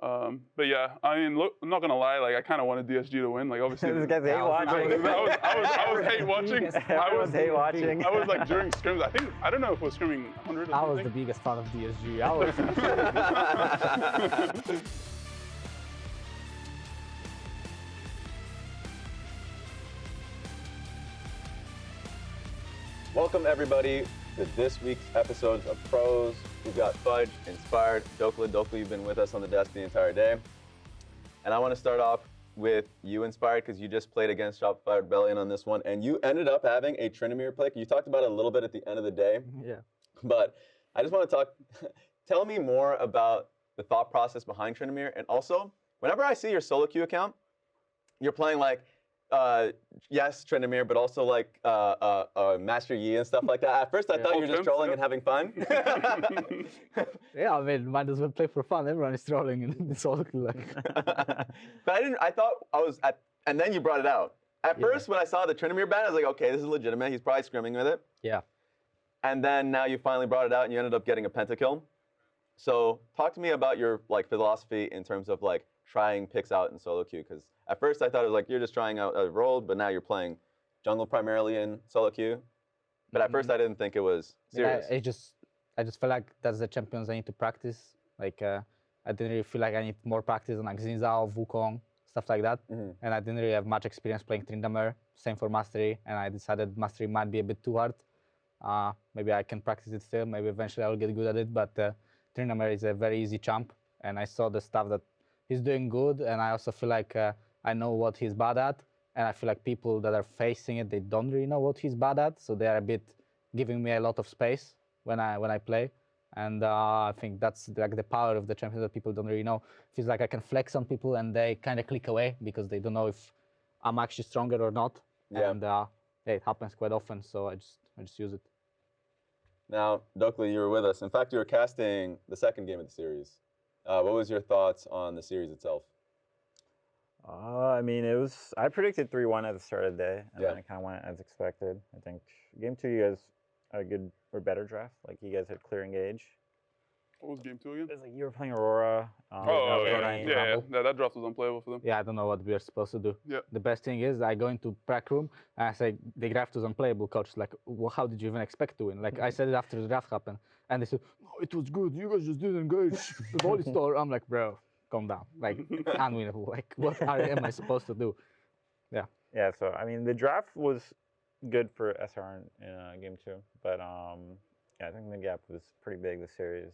But yeah, I mean, look, I'm not gonna lie. Like, I kind of wanted DSG to win. Like, obviously, This guy's hate watching. I was hate watching. I was hate watching. I was like during scrims. I don't know if we're scrimming 100 or I something. was the biggest fan of DSG. I was. Welcome everybody to this week's episodes of Pros. We've got Fudge, Inspired, Dhokla. Dhokla, you've been with us on the desk the entire day. And I want to start off with you, Inspired, because you just played against Shopify Rebellion on this one, and you ended up having a Tryndamere pick. You talked about it a little bit at the end of the day. Yeah. But I just want to tell me more about the thought process behind Tryndamere, and also, whenever I see your solo queue account, you're playing like, yes, Tryndamere, but also like Master Yi and stuff like that. At first, I thought you were just trolling and having fun. Yeah, I mean, might as well play for fun. Everyone is trolling and it's all like. But I thought I was and then you brought it out. At first, when I saw the Tryndamere ban, I was like, okay, this is legitimate. He's probably scrimming with it. Yeah. And then now you finally brought it out and you ended up getting a pentakill. So talk to me about your like philosophy in terms of like trying picks out in solo queue, because at first I thought it was like you're just trying out a role, but now you're playing jungle primarily in solo queue. But at first I didn't think it was serious. I just feel like that's the champions I need to practice. Like I didn't really feel like I need more practice on like Zinzao, Wukong, stuff like that. And I didn't really have much experience playing Tryndamere. Same for Mastery, and I decided Mastery might be a bit too hard. Maybe I can practice it still. Maybe eventually I'll get good at it. But Tryndamere is a very easy champ, and I saw the stuff that he's doing good, and I also feel like I know what he's bad at, and I feel like people that are facing it, they don't really know what he's bad at, so they are a bit giving me a lot of space when I play, and I think that's like the power of the champion that people don't really know. It feels like I can flex on people, and they kind of click away because they don't know if I'm actually stronger or not, and yeah, it happens quite often, so I just use it. Now, Dhokla, you were with us. In fact, you were casting the second game of the series. What was your thoughts on the series itself? I mean, I predicted 3-1 at the start of the day, and then it kind of went as expected. I think game 2, you guys had a good or better draft. Like, you guys had clear engage. What was game 2 again? It was like you were playing Aurora. Yeah, that draft was unplayable for them. Yeah, I don't know what we are supposed to do. Yeah. The best thing is I go into practice room and I say, the draft was unplayable. Coach is like, well, how did you even expect to win? Like, I said it after the draft happened. And they said, no, it was good. You guys just didn't engage the volley star. I'm like, bro, calm down. Like, unwinnable. Like, what am I supposed to do? Yeah. Yeah, so, I mean, the draft was good for SR in game 2. But, yeah, I think the gap was pretty big this series.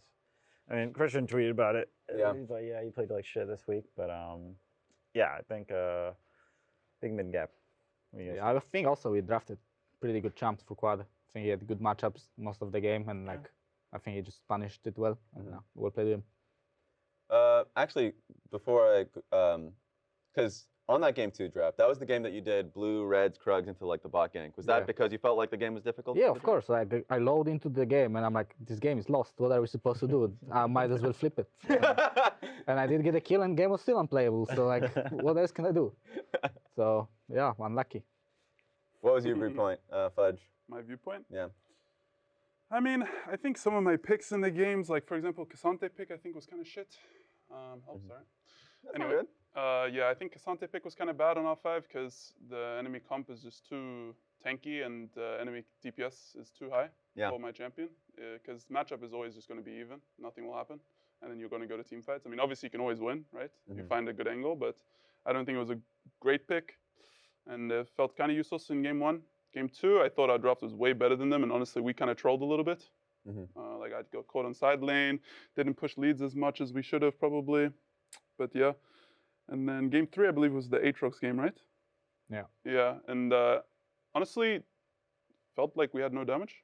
I mean, Christian tweeted about it. Yeah. He's like, yeah, he played like shit this week. But, yeah, I think big mid-gap. Yeah, I think also we drafted pretty good champs for quad. I think he had good matchups most of the game, and like I think he just punished it well, and we'll play with him. Actually, before because on that game 2 draft, that was the game that you did blue, reds, Krugs into like the bot gank. Was that because you felt like the game was difficult? Yeah, of course. Like I load into the game and I'm like, this game is lost. What are we supposed to do? I might as well flip it. And I did get a kill and game was still unplayable. So like, what else can I do? So yeah, unlucky. What was your viewpoint, Fudge? My viewpoint? Yeah. I mean, I think some of my picks in the games, like for example, Cassante pick, I think was kind of shit. Sorry. Anyway, yeah, I think Cassante pick was kind of bad on R5 because the enemy comp is just too tanky and enemy DPS is too high for my champion. Because matchup is always just going to be even. Nothing will happen. And then you're going to go to team fights. I mean, obviously you can always win, right? You find a good angle, but I don't think it was a great pick. And it felt kind of useless in game 1. Game 2, I thought our draft was way better than them. And honestly, we kind of trolled a little bit. Like I got caught on side lane, didn't push leads as much as we should have probably. But yeah. And then game 3, I believe, was the Aatrox game, right? Yeah. Yeah, and honestly, felt like we had no damage.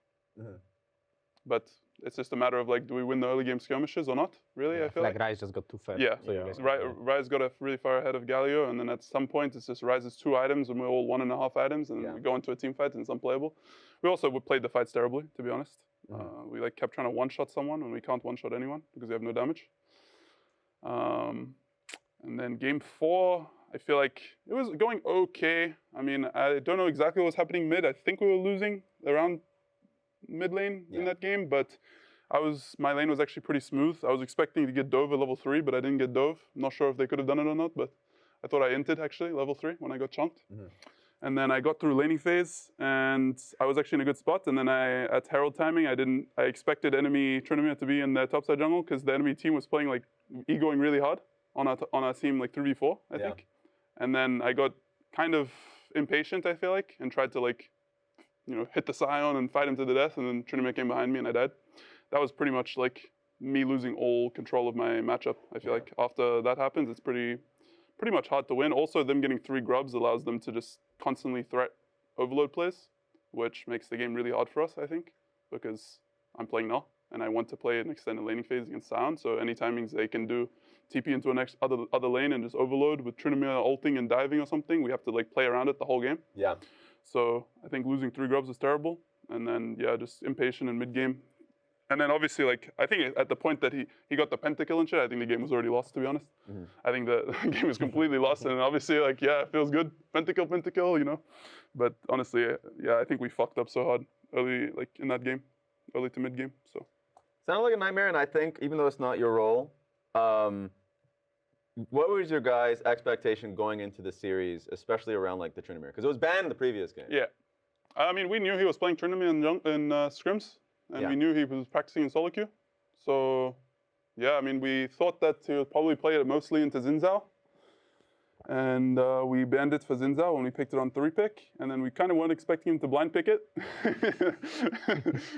But it's just a matter of like, do we win the early game skirmishes or not? Really, Yeah, I feel like Rise just got too far. Yeah, So you guys Rise got really far ahead of Galio, and then at some point it's just Rise's 2 items, and we're all 1.5 items, and we go into a team fight and it's unplayable. We also played the fights terribly, to be honest. We like kept trying to one-shot someone when we can't one-shot anyone because we have no damage. And then game 4, I feel like it was going okay. I mean, I don't know exactly what was happening mid. I think we were losing around mid lane in that game, but my lane was actually pretty smooth. I was expecting to get dove at level 3, but I didn't get dove. I'm not sure if they could have done it or not, but I thought I inted actually level 3 when I got chunked. And then I got through laning phase, and I was actually in a good spot. And then at Herald timing, I expected enemy Trinamere to be in the topside jungle because the enemy team was playing like egoing really hard on our team like 3v4, I think. And then I got kind of impatient, I feel like, and tried to like, hit the Scion and fight him to the death. And then Trinamere came behind me and I died. That was pretty much like me losing all control of my matchup. I feel like after that happens, it's pretty much hard to win. Also, them getting 3 grubs allows them to just constantly threat overload plays, which makes the game really hard for us, I think, because I'm playing null and I want to play an extended laning phase against Scion. So any timings they can do TP into an other lane and just overload with Trinamere ulting and diving or something, we have to like play around it the whole game. Yeah. So I think losing 3 grubs was terrible. And then, just impatient in mid-game. And then obviously, like, I think at the point that he got the pentakill and shit, I think the game was already lost, to be honest. I think the game was completely lost. And obviously, like, it feels good. Pentakill, But honestly, I think we fucked up so hard early, like, in that game, early to mid-game, so. Sounded like a nightmare, and I think, even though it's not your role, what was your guys' expectation going into the series, especially around, like, the Trinamere? Because it was banned in the previous game. Yeah. I mean, we knew he was playing Trinamere in scrims. And we knew he was practicing in solo queue. So, I mean, we thought that he would probably play it mostly into Xin Zhao. And we banned it for Xin Zhao when we picked it on 3-pick. And then we kind of weren't expecting him to blind pick it,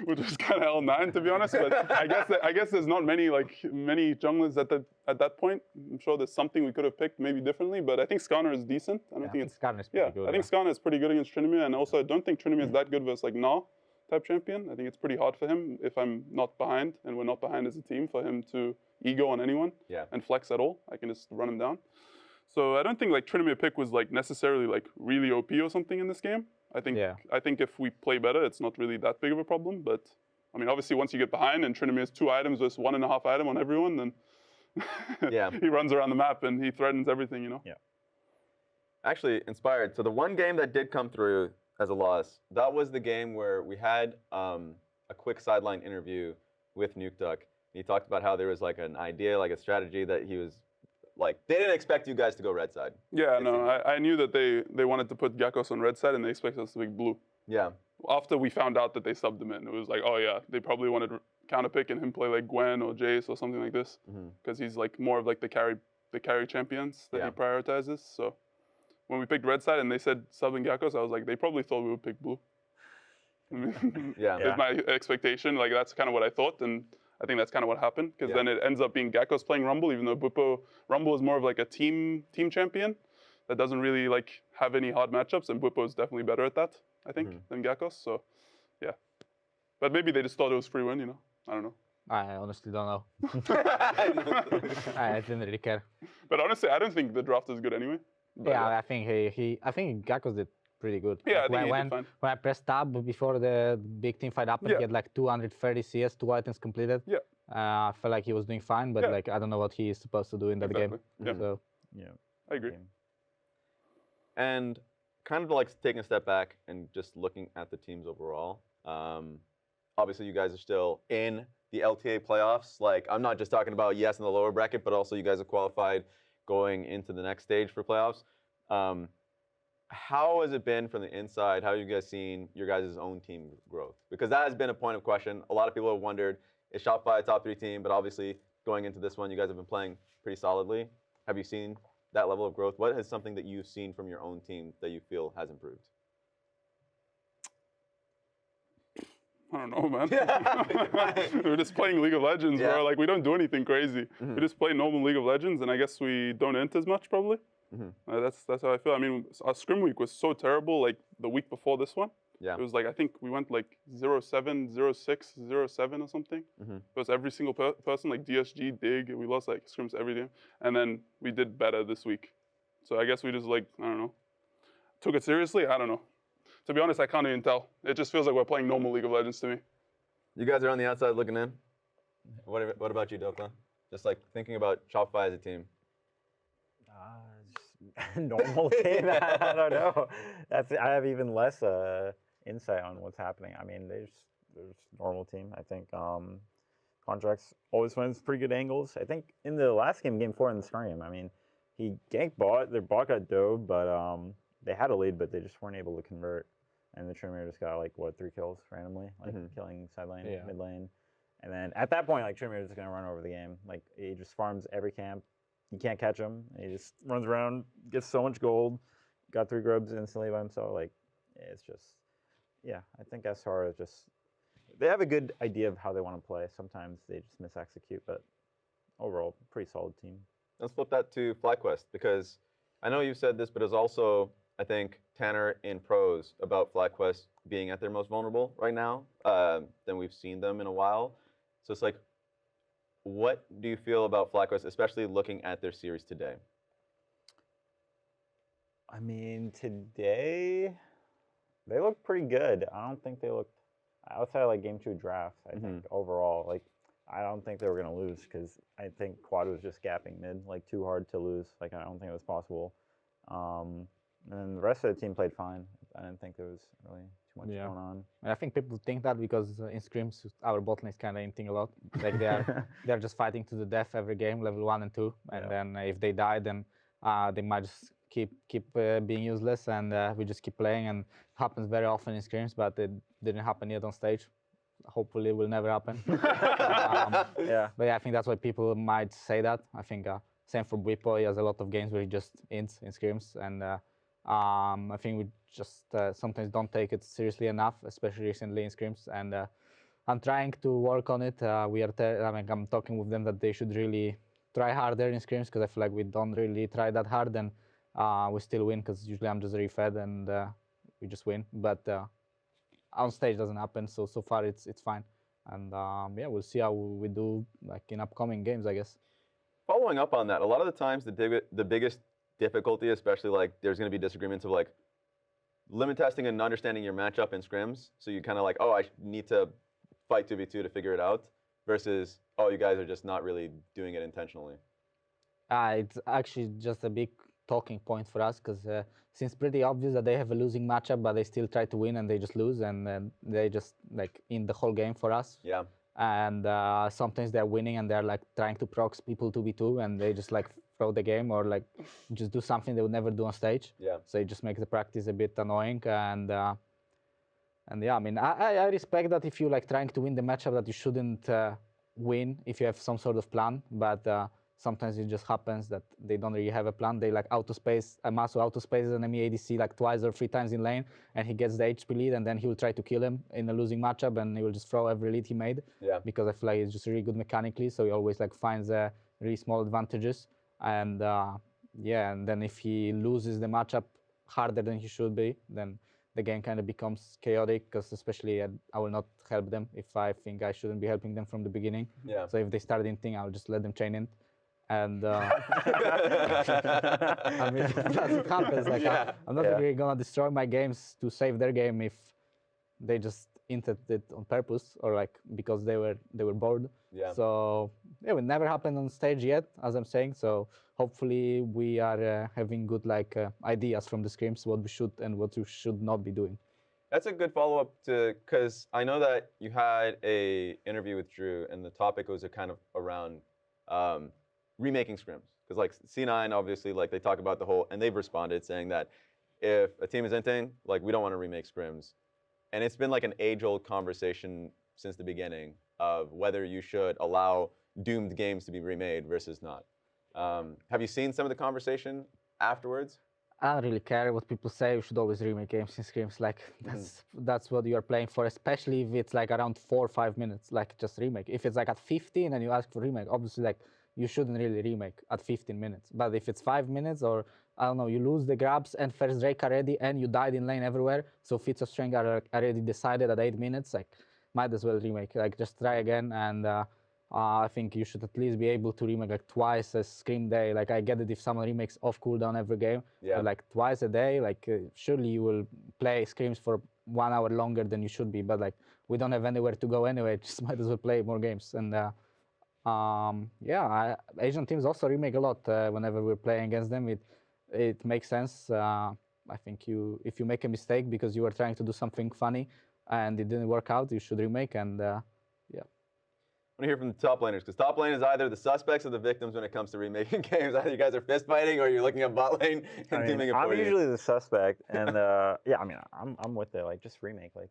which was kind of L9, to be honest. But I guess there's not many junglers at that point. I'm sure there's something we could have picked maybe differently. But I think Skarner is decent. I think Skarner is pretty good. I think Skarner is pretty good against Trinamere. And also, I don't think Trinamere is that good versus like Gnar type champion. I think it's pretty hard for him if I'm not behind, and we're not behind as a team, for him to ego on anyone and flex at all. I can just run him down. So I don't think like Trinamere pick was like necessarily like really OP or something in this game. I think if we play better, it's not really that big of a problem. But I mean, obviously once you get behind and Trinamere's 2 items versus 1.5 item on everyone, then he runs around the map and he threatens everything, Yeah. Actually, Inspired. So the one game that did come through as a loss, that was the game where we had a quick sideline interview with Nuke. He talked about how there was like an idea, like a strategy that he was like, they didn't expect you guys to go red side. Yeah, no, I knew that they wanted to put Gyakos on red side and they expected us to pick blue. Yeah. After we found out that they subbed him in, it was like, oh yeah, they probably wanted counter pick and him play like Gwen or Jace or something like this, because he's like more of like the carry champions that he prioritizes. So when we picked red side and they said subbing Gyakos, I was like, they probably thought we would pick blue. I mean, that's my expectation. Like that's kind of what I thought, and I think that's kind of what happened, because then it ends up being Gyakos playing Rumble, even though Rumble is more of like a team champion that doesn't really like have any hard matchups, and Bwipo is definitely better at that, I think, than Gyakos. So, yeah. But maybe they just thought it was free win, I don't know. I honestly don't know. I didn't really care. But honestly, I don't think the draft is good anyway. But yeah, I think I think Gyakos did pretty good. Yeah, like I think when I pressed tab before the big team fight happened, he had like 230 CS, 2 items completed. Yeah. I felt like he was doing fine, but like I don't know what he is supposed to do in that game. Yeah. So I agree. And kind of like taking a step back and just looking at the teams overall. Obviously, you guys are still in the LTA playoffs. Like, I'm not just talking about yes in the lower bracket, but also you guys have qualified going into the next stage for playoffs. How has it been from the inside? How have you guys seen your guys' own team growth? Because that has been a point of question. A lot of people have wondered, is Shopify a top 3 team? But obviously, going into this one, you guys have been playing pretty solidly. Have you seen that level of growth? What is something that you've seen from your own team that you feel has improved? I don't know, man. We're just playing League of Legends, bro. Like, we don't do anything crazy. We just play normal League of Legends, and I guess we don't int as much, probably. That's how I feel. I mean, our scrim week was so terrible, like, the week before this one. Yeah. It was like, I think we went like 0-7, 0-6, 0-7 or something. It was every single person, like DSG, Dig, we lost like scrims every day. And then we did better this week. So I guess we just like, I don't know, took it seriously? I don't know. To be honest, I can't even tell. It just feels like we're playing normal League of Legends to me. You guys are on the outside looking in. What about you, Dhokla? Just like thinking about Shopify as a team. Normal team. I don't know. I have even less insight on what's happening. I mean, there's normal team. I think Contracts always wins pretty good angles. I think in the last game, game 4 in the scrim, I mean, he ganked bot. Their bot got dove, but they had a lead, but they just weren't able to convert. And the Trimmer just got like what 3 kills randomly, like killing side lane, mid lane, and then at that point, like Trimmer is just gonna run over the game. Like he just farms every camp. You can't catch him. He just runs around, gets so much gold, got 3 grubs instantly by himself. Like it's just, yeah. I think SR is just. They have a good idea of how they want to play. Sometimes they just mis-execute, but overall, pretty solid team. Let's flip that to Flyquest, because I know you've said this, but it's also, I think, Tanner in pros about Flyquest being at their most vulnerable right now than we've seen them in a while. So it's like, what do you feel about Flyquest, especially looking at their series today? I mean, today, they look pretty good. I don't think they looked, outside of like game 2 draft, I think overall, like, I don't think they were going to lose because I think Quad was just gapping mid, like too hard to lose. Like, I don't think it was possible. And then the rest of the team played fine. I didn't think there was really too much going on. And I think people think that because in scrims, our bot lane is kind of Inting a lot. Like they're just fighting to the death every game, level 1 and 2. And then if they die, then they might just keep being useless, and we just keep playing. And it happens very often in scrims, but it didn't happen yet on stage. Hopefully it will never happen. But yeah, I think that's why people might say that. I think same for Bwipo. He has a lot of games where he just ints in scrims, and I think we just sometimes don't take it seriously enough, especially recently in scrims. And I'm trying to work on it. I'm talking with them that they should really try harder in scrims, because I feel like we don't really try that hard, and we still win, because usually I'm just refed and we just win. But on stage doesn't happen, so far it's fine. And yeah, we'll see how we do like in upcoming games, I guess. Following up on that, a lot of the times the biggest difficulty, especially like there's going to be disagreements of like limit testing and understanding your matchup in scrims. So you kind of like, oh, I need to fight 2v2 to figure it out, versus, oh, you guys are just not really doing it intentionally. It's actually just a big talking point for us, because seems pretty obvious that they have a losing matchup, but they still try to win and they just lose, and they just like in the whole game for us. Yeah. And sometimes they're winning and they're like trying to prox people 2v2, and they just like throw the game or like just do something they would never do on stage. Yeah. So it just makes the practice a bit annoying. And yeah, I mean, I respect that if you like trying to win the matchup, that you shouldn't win if you have some sort of plan, but sometimes it just happens that they don't really have a plan. They like autospace, Amasu autospaces an enemy ADC like 2 or 3 times in lane, and he gets the HP lead, and then he will try to kill him in a losing matchup, and he will just throw every lead he made. Yeah. Because I feel like it's just really good mechanically, so he always like finds really small advantages. And yeah, and then if he loses the matchup harder than he should be, then the game kind of becomes chaotic, because especially I will not help them if I think I shouldn't be helping them from the beginning. Yeah. So if they start inting, I'll just let them chain in. And I mean, that's what happens. Like, I'm not really gonna destroy my games to save their game if they just inted it on purpose, or like because they were bored. Yeah. So it would never happen on stage yet, as I'm saying. So hopefully we are having good like ideas from the scrims, what we should and what we should not be doing. That's a good follow-up to, because I know that you had a interview with Drew, and the topic was kind of around remaking scrims, because like C9 obviously, like they talk about the whole, and they've responded saying that if a team is inting, like we don't want to remake scrims, and it's been like an age-old conversation since the beginning of whether you should allow doomed games to be remade versus not. Have you seen some of the conversation afterwards? I don't really care what people say. We should always remake games in scrims. Like that's what you are playing for, especially if it's like around 4 or 5 minutes. Like just remake. If it's like at 15 and you ask for remake, obviously like you shouldn't really remake at 15 minutes. But if it's 5 minutes, or I don't know, you lose the grabs and first Drake already, and you died in lane everywhere, so feats of strength are already decided at 8 minutes, like might as well remake. Like just try again, and I think you should at least be able to remake like twice a scrim day. Like I get it if someone remakes off cooldown every game, but like twice a day, like surely you will play scrims for 1 hour longer than you should be. But like we don't have anywhere to go anyway, just might as well play more games. And yeah, Asian teams also remake a lot whenever we're playing against them. It makes sense. I think if you make a mistake because you were trying to do something funny and it didn't work out, you should remake. And yeah. want to hear from the top laners, because top lane is either the suspects or the victims when it comes to remaking games. Either you guys are fist fighting or you're looking at bot lane and teaming it for I'm you. usually the suspect, and yeah, I mean, I'm with it. Like, just remake. Like,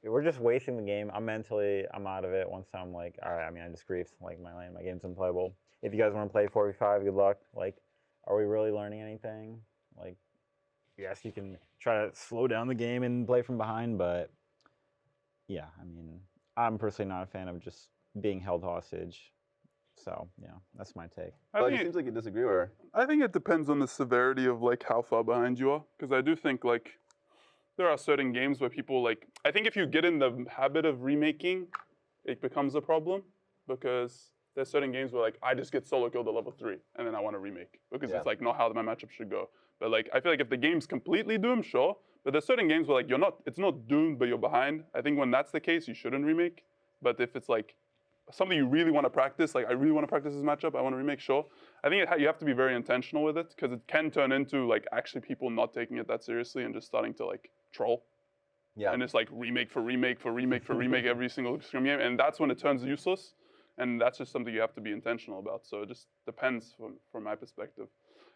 we're just wasting the game. I'm out of it. Once I'm like, all right, I mean, I just griefed like my lane. My game's unplayable. If you guys want to play 4v5, good luck. Like, are we really learning anything? Like, yes, you can try to slow down the game and play from behind, but yeah, I mean, I'm personally not a fan of just being held hostage. So yeah, that's my take. But it seems like you disagree with her. I think it depends on the severity of like how far behind you are, because I do think like there are certain games where people like. I think if you get in the habit of remaking, it becomes a problem, because there's certain games where like I just get solo killed at level 3 and then I want to remake because it's like not how my matchup should go. But like I feel like if the game's completely doomed, sure. But there's certain games where like it's not doomed, but you're behind. I think when that's the case, you shouldn't remake. But if it's like something you really want to practice, like I really want to practice this matchup, I want to remake, sure. I think you have to be very intentional with it, because it can turn into like actually people not taking it that seriously and just starting to like troll. Yeah. And it's like remake for remake for remake for remake every single scrim game, and that's when it turns useless. And that's just something you have to be intentional about. So it just depends from my perspective.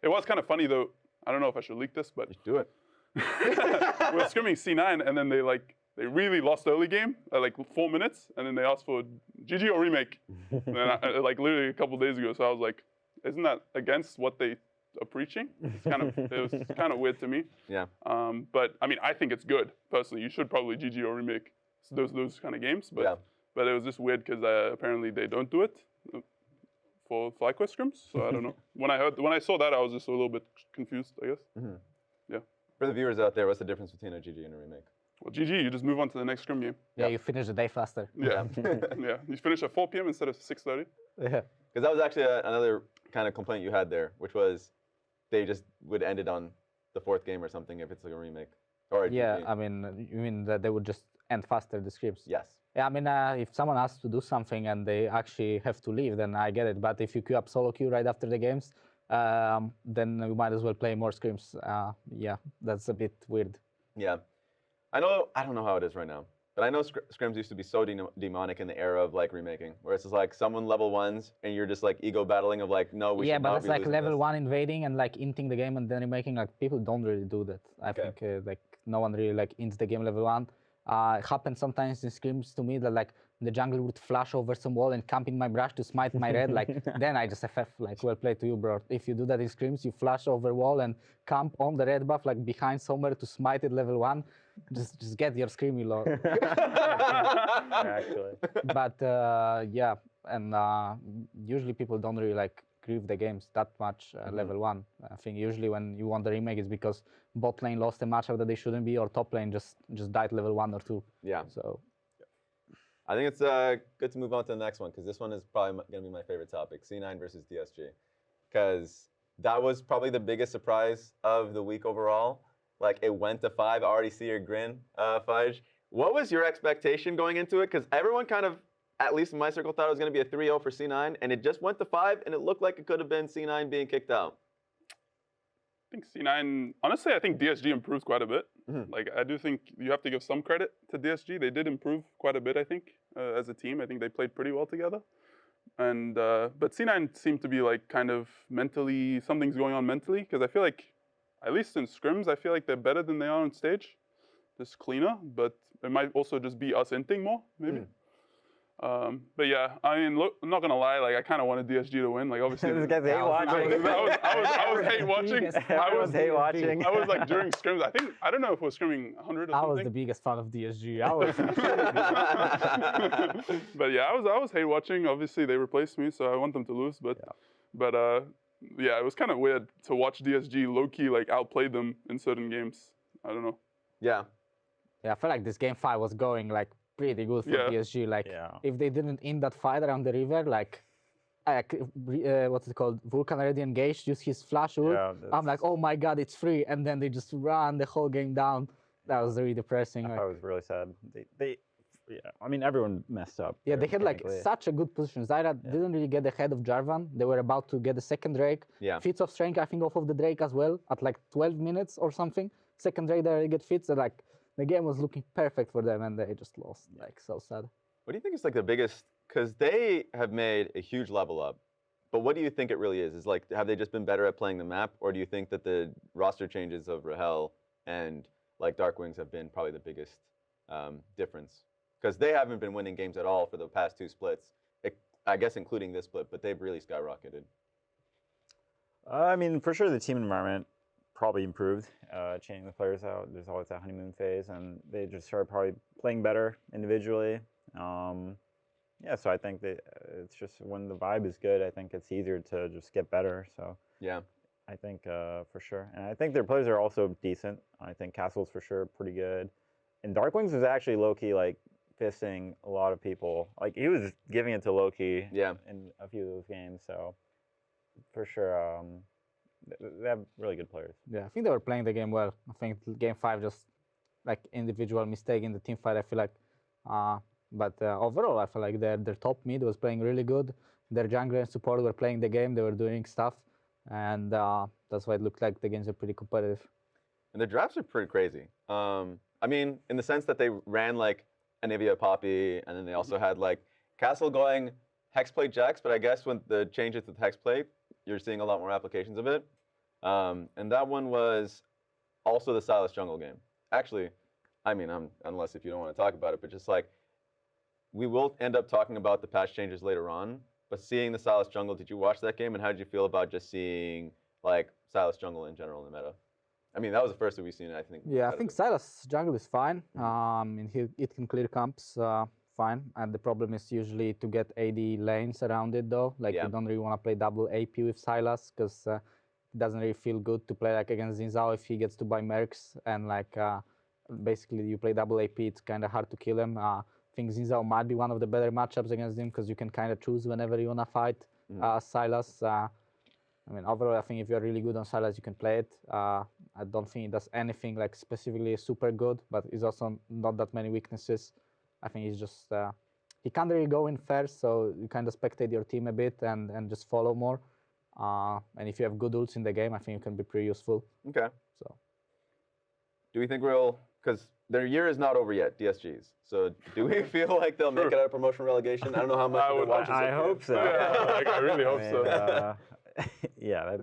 It was kind of funny though. I don't know if I should leak this, but Just do it. we're scrimming C9, and then they really lost early game at like 4 minutes, and then they asked for GG or remake. And then like literally a couple days ago, so I was like, isn't that against what they are preaching? It was kind of weird to me. Yeah. But I mean, I think it's good personally. You should probably GG or remake those kind of games. But Yeah. but it was just weird because apparently they don't do it for Flyquest scrims. So I don't know. When I saw that, I was just a little bit confused, I guess. Mm-hmm. Yeah. For the viewers out there, what's the difference between a GG and a remake? Well, GG, you just move on to the next scrim game. Yeah, you finish the day faster. Yeah. Yeah. You finish at 4 p.m. instead of 6:30. Yeah. Because that was actually another kind of complaint you had there, which was they just would end it on the 4th game or something if it's like a remake. Or a Yeah, GG. I mean, you mean that they would just end faster the scripts? Yes. Yeah, I mean, if someone asks to do something and they actually have to leave, then I get it. But if you queue up solo queue right after the games, then we might as well play more scrims. Yeah, that's a bit weird. Yeah. I don't know how it is right now, but I know scrims used to be so demonic in the era of like remaking, where it's just like someone level 1s and you're just like ego battling of like, no, we should not be Yeah, but it's like losing level this. 1 invading and like inting the game and then remaking. Like people don't really do that. I think like no one really like ints the game level 1. It happens sometimes in scrims to me that like the jungle would flash over some wall and camp in my brush to smite my red. Like then I just FF, like well played to you, bro. If you do that in scrims, you flash over wall and camp on the red buff like behind somewhere to smite it level 1. Just get your scream, you lot. Actually. But yeah, and usually people don't really like grieve the games that much level 1. I think usually when you want the remake is because bot lane lost a matchup that they shouldn't be, or top lane just died level 1 or 2. Yeah. So I think it's good to move on to the next one, because this one is probably going to be my favorite topic, C9 versus DSG. Because that was probably the biggest surprise of the week overall. Like, it went to 5. I already see your grin, Fudge. What was your expectation going into it? Because everyone kind of, at least in my circle, thought it was going to be a 3-0 for C9, and it just went to 5, and it looked like it could have been C9 being kicked out. I think C9, honestly, I think DSG improves quite a bit. Mm-hmm. Like, I do think you have to give some credit to DSG. They did improve quite a bit, I think, as a team. I think they played pretty well together. And but C9 seemed to be like kind of mentally, something's going on mentally, because I feel like, at least in scrims, I feel like they're better than they are on stage. Just cleaner, but it might also just be us inting more, maybe. But yeah, I mean, look, I'm not gonna lie. Like, I kind of wanted DSG to win. Like, obviously, This guy's hate watching. I was hate watching. I was hate watching. I was like during scrims. I don't know if we're scrimming 100 or I was something. the biggest fan of DSG. I was. But yeah, I was hate watching. Obviously, they replaced me, so I want them to lose. But yeah, it was kind of weird to watch DSG low key like outplay them in certain games. I don't know. Yeah. Yeah, I felt like this game 5 was going like pretty good for PSG. Like if they didn't end that fight around the river, like what's it called? Vulcan already engaged, used his flash ult. I'm like, oh my god, it's free, and then they just ran the whole game down. That was really depressing. I was really sad. Yeah, I mean, everyone messed up. Yeah, they had like such a good position. Zyra didn't really get ahead of Jarvan. They were about to get the second Drake. Yeah. Feats of strength, I think, off of the Drake as well at like 12 minutes or something. Second Drake, they get fits. Like the game was looking perfect for them, and they just lost. Like so sad. What do you think is like the biggest because they have made a huge level up. But what do you think it really is? Is like, have they just been better at playing the map, or do you think that the roster changes of Rahel and like Dark Wings have been probably the biggest difference? Because they haven't been winning games at all for the past 2 splits, I guess including this split, but they've really skyrocketed. I mean, for sure the team environment probably improved, changing the players out. There's always that honeymoon phase, and they just started probably playing better individually. Yeah, so I think that it's just when the vibe is good, I think it's easier to just get better. So yeah, I think for sure. And I think their players are also decent. I think Castle's for sure pretty good. And Darkwings was actually low-key like fisting a lot of people. Like he was giving it to Loki in a few of those games. So for sure, they have really good players. Yeah, I think they were playing the game well. I think game 5 just like individual mistake in the team fight. I feel like, but overall, I feel like their top mid was playing really good. Their jungler and support were playing the game. They were doing stuff, and that's why it looked like the games are pretty competitive. And the drafts are pretty crazy. I mean, in the sense that they ran like Anivia Poppy, and then they also had like Castle going Hexplate Jax, but I guess when the changes to the Hexplate, you're seeing a lot more applications of it. And that one was also the Silas Jungle game. Actually, I mean, unless if you don't want to talk about it, but just like, we will end up talking about the patch changes later on, but seeing the Silas Jungle, did you watch that game, and how did you feel about just seeing like Silas Jungle in general in the meta? I mean, that was the first that we've seen, I think. Yeah, I think Silas Jungle is fine. And it can clear camps fine. And the problem is usually to get AD lanes around it, though. Like, you don't really want to play double AP with Silas, because it doesn't really feel good to play like against Zinzao if he gets to buy Mercs. And like, basically, you play double AP, it's kind of hard to kill him. I think Zinzao might be one of the better matchups against him, because you can kind of choose whenever you want to fight Silas. I mean, overall, I think if you're really good on Silas, you can play it. I don't think it does anything like specifically super good, but it's also not that many weaknesses. I think he's just, he can't really go in first, so you kind of spectate your team a bit and just follow more. And if you have good ults in the game, I think you can be pretty useful. Okay. So, do we think because their year is not over yet, DSGs. So do we feel like they'll make it out of promotion relegation? I don't know how much I hope so. Yeah, I really hope so. Yeah,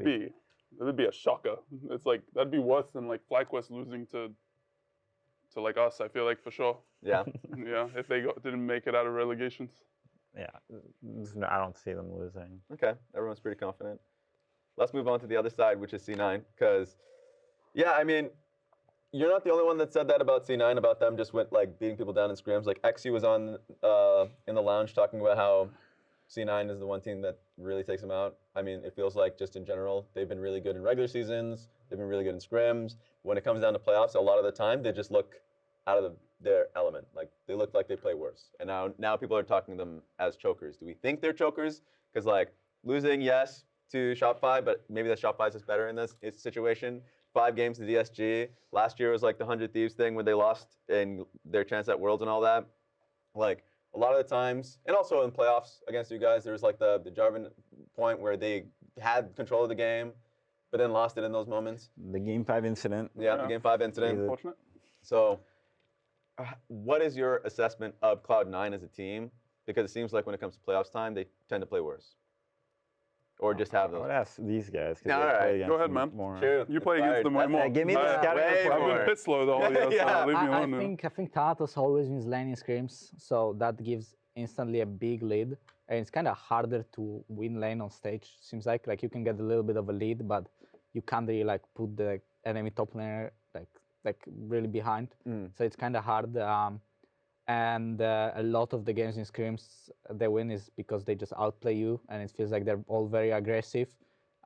that'd be a shocker. It's like, that'd be worse than like Flyquest losing to like us, I feel like, for sure. Yeah. Yeah, if they didn't make it out of relegations. Yeah, I don't see them losing. Okay, everyone's pretty confident. Let's move on to the other side, which is C9, because, yeah, I mean, you're not the only one that said that about C9, about them just beating people down in scrims. Like, Exy was on in the lounge talking about how C9 is the one team that really takes them out. I mean, it feels like just in general, they've been really good in regular seasons. They've been really good in scrims. When it comes down to playoffs, a lot of the time, they just look out of their element. Like, they look like they play worse. And now people are talking to them as chokers. Do we think they're chokers? Because, like, losing, yes, to Shopify, but maybe that Shopify is just better in this situation. 5 games to DSG. Last year was like the 100 Thieves thing when they lost in their chance at Worlds and all that. Like, a lot of the times, and also in playoffs against you guys, there was like the Jarvan point where they had control of the game, but then lost it in those moments. The Game 5 incident. Yeah, the Game 5 incident. Unfortunate. So, what is your assessment of Cloud9 as a team? Because it seems like when it comes to playoffs time, they tend to play worse. Or just have those. I would ask these guys. All right, go ahead, man. More. True. You play against them way more. Give me the scouting report. I've been pit slow the whole year, so leave me alone now. I think Thanatos always wins lane in scrims, so that gives instantly a big lead. And it's kind of harder to win lane on stage. Seems like you can get a little bit of a lead, but you can't really like put the enemy top laner like really behind. So it's kind of hard. And a lot of the games in scrims they win is because they just outplay you, and it feels like they're all very aggressive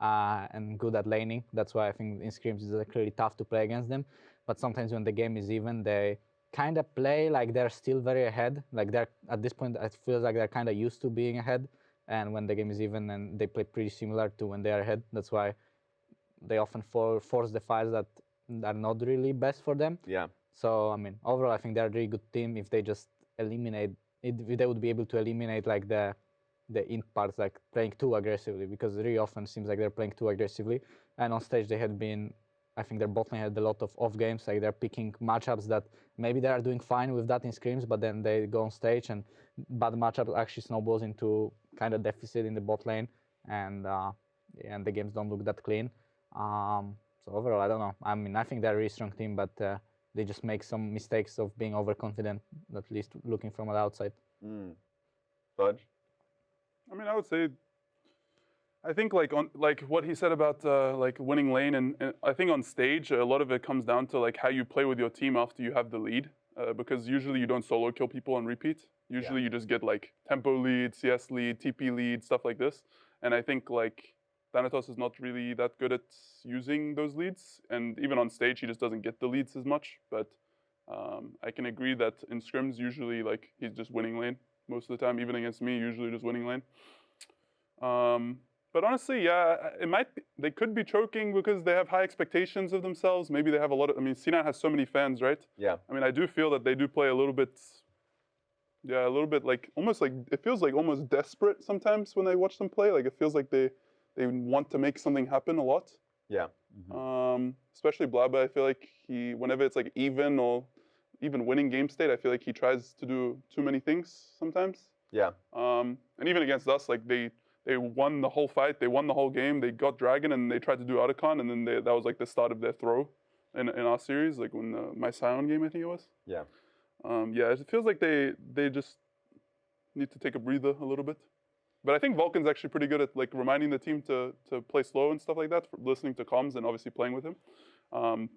and good at laning. That's why I think in scrims it's like really tough to play against them. But sometimes when the game is even, they kind of play like they're still very ahead. Like they're at this point, it feels like they're kind of used to being ahead. And when the game is even, and they play pretty similar to when they are ahead. That's why they often force the fights that are not really best for them. Yeah. So, I mean, overall, I think they're a really good team if they just eliminate, if they would be able to eliminate like the int parts, like playing too aggressively, because it really often seems like they're playing too aggressively. And on stage, they had been I think their bot lane had a lot of off games, like they're picking matchups that maybe they are doing fine with that in scrims, but then they go on stage and bad matchup actually snowballs into kind of deficit in the bot lane, and the games don't look that clean. So overall, I don't know. I mean, I think they're a really strong team, but they just make some mistakes of being overconfident, at least looking from the outside. Fudge? I mean, I would say, I think like what he said about like winning lane, and I think on stage a lot of it comes down to like how you play with your team after you have the lead, because usually you don't solo kill people on repeat. Usually you just get like tempo lead, CS lead, TP lead, stuff like this. And I think like Thanatos is not really that good at using those leads, and even on stage he just doesn't get the leads as much. But I can agree that in scrims usually like he's just winning lane most of the time, even against me, usually just winning lane. But honestly, yeah, they could be choking because they have high expectations of themselves. Maybe they have a lot of, I mean, C9 has so many fans, right? Yeah. I mean, I do feel that they do play a little bit like, almost like, it feels like almost desperate sometimes when I watch them play. Like, it feels like they want to make something happen a lot. Yeah. Especially Blabber, I feel like whenever it's like even or even winning game state, I feel like he tries to do too many things sometimes. Yeah. And even against us, like they won the whole fight, they won the whole game, they got Dragon, and they tried to do Otacon, and then that was like the start of their throw in our series, like when my Sion game, I think it was. Yeah. Yeah, it feels like they just need to take a breather a little bit. But I think Vulcan's actually pretty good at like reminding the team to play slow and stuff like that, listening to comms and obviously playing with him.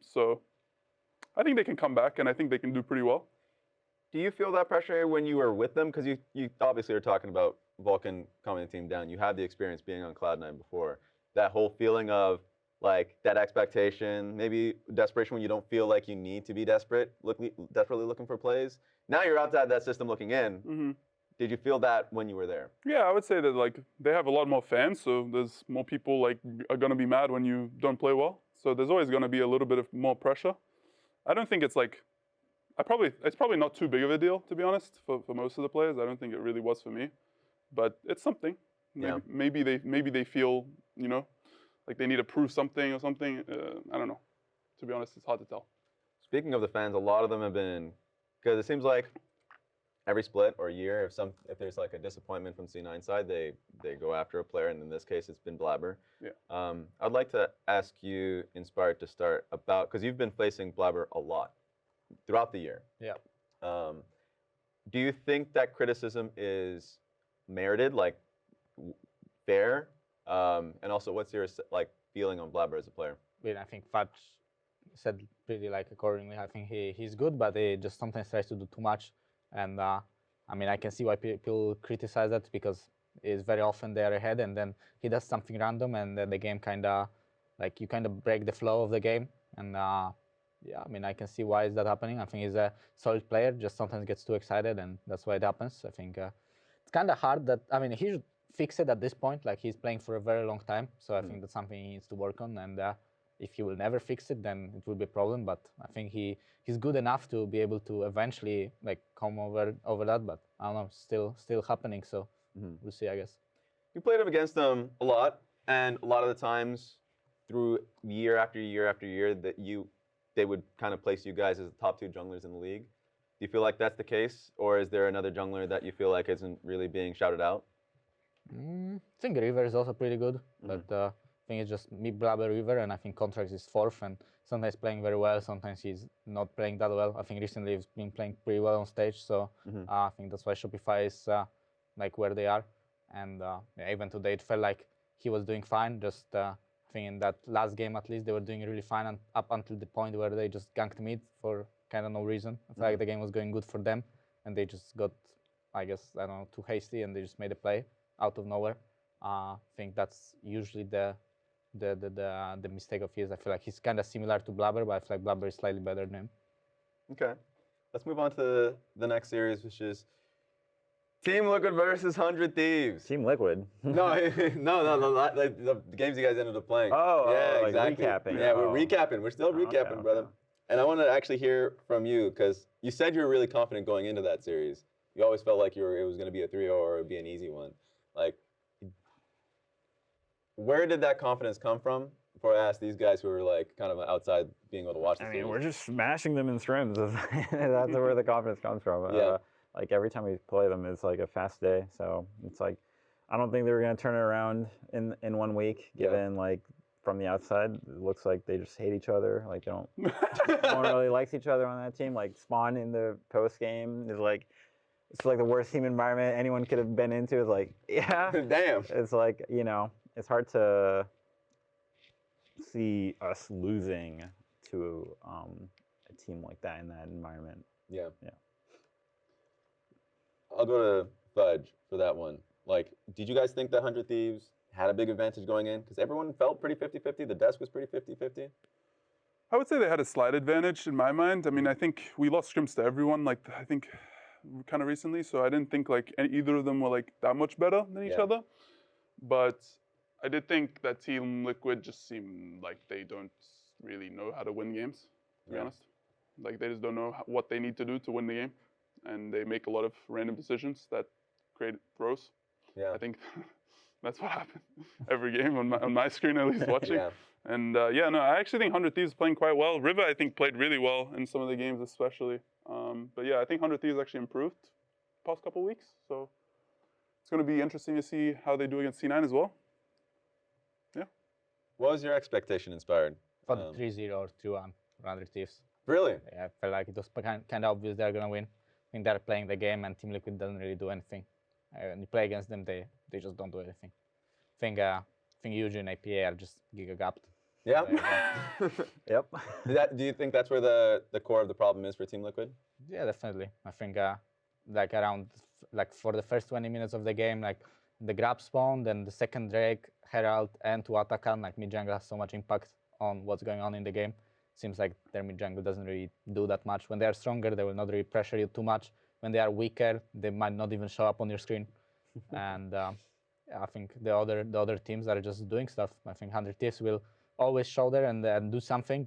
So I think they can come back, and I think they can do pretty well. Do you feel that pressure when you were with them? Because you obviously are talking about Vulcan calming the team down. You had the experience being on Cloud9 before. That whole feeling of like that expectation, maybe desperation when you don't feel like you need to be desperately looking for plays. Now you're outside that system looking in. Mm-hmm. Did you feel that when you were there? Yeah, I would say that like they have a lot more fans, so there's more people like are gonna be mad when you don't play well. So there's always gonna be a little bit of more pressure. I don't think it's like, it's probably not too big of a deal, to be honest, for most of the players. I don't think it really was for me, but it's something. Maybe they feel, you know, like they need to prove something or something. I don't know. To be honest, it's hard to tell. Speaking of the fans, a lot of them have been, because it seems like every split or year, if there's like a disappointment from C9 side, they go after a player, and in this case, it's been Blabber. Yeah. I'd like to ask you, Inspired, to start about, because you've been facing Blabber a lot throughout the year. Yeah. Do you think that criticism is merited, like fair? And also, what's your like feeling on Blabber as a player? I think Fudge said pretty like accordingly. I think he's good, but he just sometimes tries to do too much. And I mean, I can see why people criticize that, because it's very often they're ahead and then he does something random, and then the game kind of, like you kind of break the flow of the game. And yeah, I mean, I can see why is that happening. I think he's a solid player, just sometimes gets too excited, and that's why it happens. I think it's kind of hard that, I mean, he should fix it at this point. Like he's playing for a very long time, so I think that's something he needs to work on. And if he will never fix it, then it will be a problem. But I think he's good enough to be able to eventually like come over that. But I don't know, still happening. So we'll see, I guess. You played up against them a lot, and a lot of the times through year after year after year that they would kind of place you guys as the top 2 junglers in the league. Do you feel like that's the case, or is there another jungler that you feel like isn't really being shouted out? I think River is also pretty good, but I think it's just me, Blabber, River, and I think Contracts is 4th, and sometimes playing very well, sometimes he's not playing that well. I think recently he's been playing pretty well on stage, so I think that's why Shopify is like where they are. And yeah, even today it felt like he was doing fine, just I think in that last game at least they were doing really fine, and up until the point where they just ganked mid for kind of no reason. I feel like the game was going good for them, and they just got, I guess, I don't know, too hasty, and they just made a play out of nowhere. I think that's usually the mistake of his. I feel like he's kind of similar to Blabber, but I feel like Blabber is slightly better than him. Okay, let's move on to the next series, which is Team Liquid versus 100 Thieves. Team Liquid. No, like the games you guys ended up playing. Yeah, like exactly. recapping. Yeah, we're recapping. We're still recapping, okay, brother. okay. And I want to actually hear from you, because you said you were really confident going into that series. You always felt like it was going to be a 3-0 or it would be an easy one. Like, where did that confidence come from? before I ask these guys who are like kind of outside being able to watch the I series. mean, we're just smashing them in scrims. That's where the confidence comes from. Yeah. Like every time we play them, it's like a fast day. So it's like, I don't think they were going to turn it around in 1 week, given like from the outside, it looks like they just hate each other. Like they don't no one really likes each other on that team. Like Spawn in the post game is like, it's like the worst team environment anyone could have been into. It's like, yeah. Damn. It's like, you know, it's hard to see us losing to a team like that in that environment. Yeah. Yeah. I'll go to Fudge for that one. Like, did you guys think that 100 Thieves had a big advantage going in? Because everyone felt pretty 50-50. The desk was pretty 50-50. I would say they had a slight advantage in my mind. I mean, I think we lost scrims to everyone, like, I think kind of recently. So I didn't think like either of them were like that much better than each other. But I did think that Team Liquid just seemed like they don't really know how to win games, to be honest. Like they just don't know what they need to do to win the game. And they make a lot of random decisions that create throws. Yeah. I think that's what happened every game on my screen, at least watching. And yeah, no, I actually think 100 Thieves is playing quite well. River, I think, played really well in some of the games, especially. But yeah, I think 100 Thieves actually improved past couple weeks. So it's going to be interesting to see how they do against C9 as well. Yeah. What was your expectation, Inspired? For the 3-0 or 2-1 for 100 Thieves. Really? Yeah, I felt like it was kind of obvious they're going to win. I think they're playing the game and Team Liquid doesn't really do anything. When you play against them, they just don't do anything. I think Eugene and APA are just giga-gapped. Yeah. Yep. Do you think that's where the core of the problem is for Team Liquid? Yeah, definitely. I think like around for the first 20 minutes of the game, like the grab spawn, then the second Drake, Herald, and to Atakan, like mid jungle has so much impact on what's going on in the game. Seems like their mid jungle doesn't really do that much. When they are stronger, they will not really pressure you too much. When they are weaker, they might not even show up on your screen. And I think the other teams are just doing stuff. I think 100 Thieves will always show there and do something,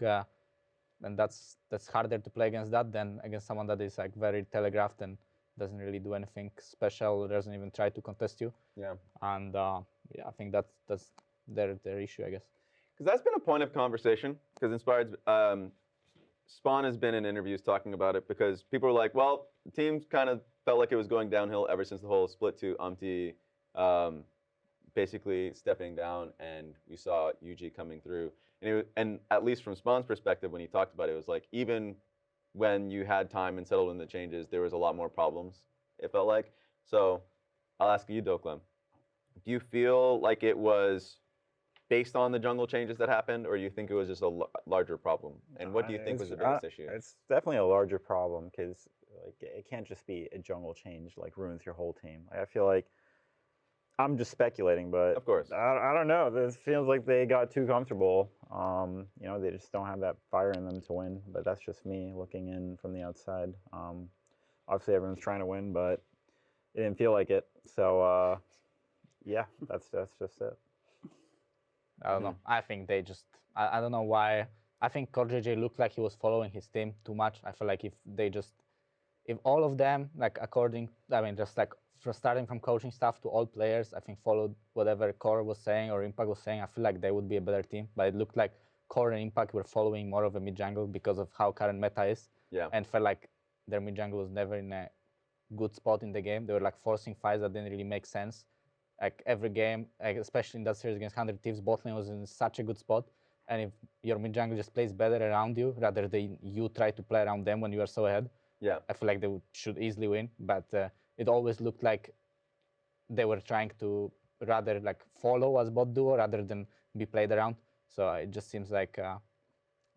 and that's harder to play against that than against someone that is like very telegraphed and doesn't really do anything special, doesn't even try to contest you. Yeah. And yeah, I think that's their issue, I guess. Because that's been a point of conversation. Because Inspired, Spawn has been in interviews talking about it because people were like, well, the team kind of felt like it was going downhill ever since the whole split to Umti basically stepping down, and we saw UG coming through. And at least from Spawn's perspective, when he talked about it, it was like even when you had time and settled in the changes, there was a lot more problems, it felt like. So I'll ask you, Dhokla, do you feel like it was based on the jungle changes that happened, or you think it was just a larger problem? And what do you think was the biggest issue? It's definitely a larger problem because like it can't just be a jungle change like ruins your whole team. Like, I feel like I'm just speculating, but of course, I don't know. This feels like they got too comfortable. You know, they just don't have that fire in them to win. But that's just me looking in from the outside. Obviously, everyone's trying to win, but it didn't feel like it. So yeah, that's just it. I don't know. I think they just, I don't know why. I think Core JJ looked like he was following his team too much. I feel like if all of them, like just like starting from coaching staff to all players, I think followed whatever Core was saying or Impact was saying, I feel like they would be a better team. But it looked like Core and Impact were following more of a mid jungle because of how current meta is. Yeah. And felt like their mid jungle was never in a good spot in the game. They were like forcing fights that didn't really make sense. Like every game, like especially in that series against 100 Thieves, bot lane was in such a good spot. And if your mid jungle just plays better around you, rather than you try to play around them when you are so ahead, I feel like they should easily win. But it always looked like they were trying to rather like follow as bot duo rather than be played around. So it just seems like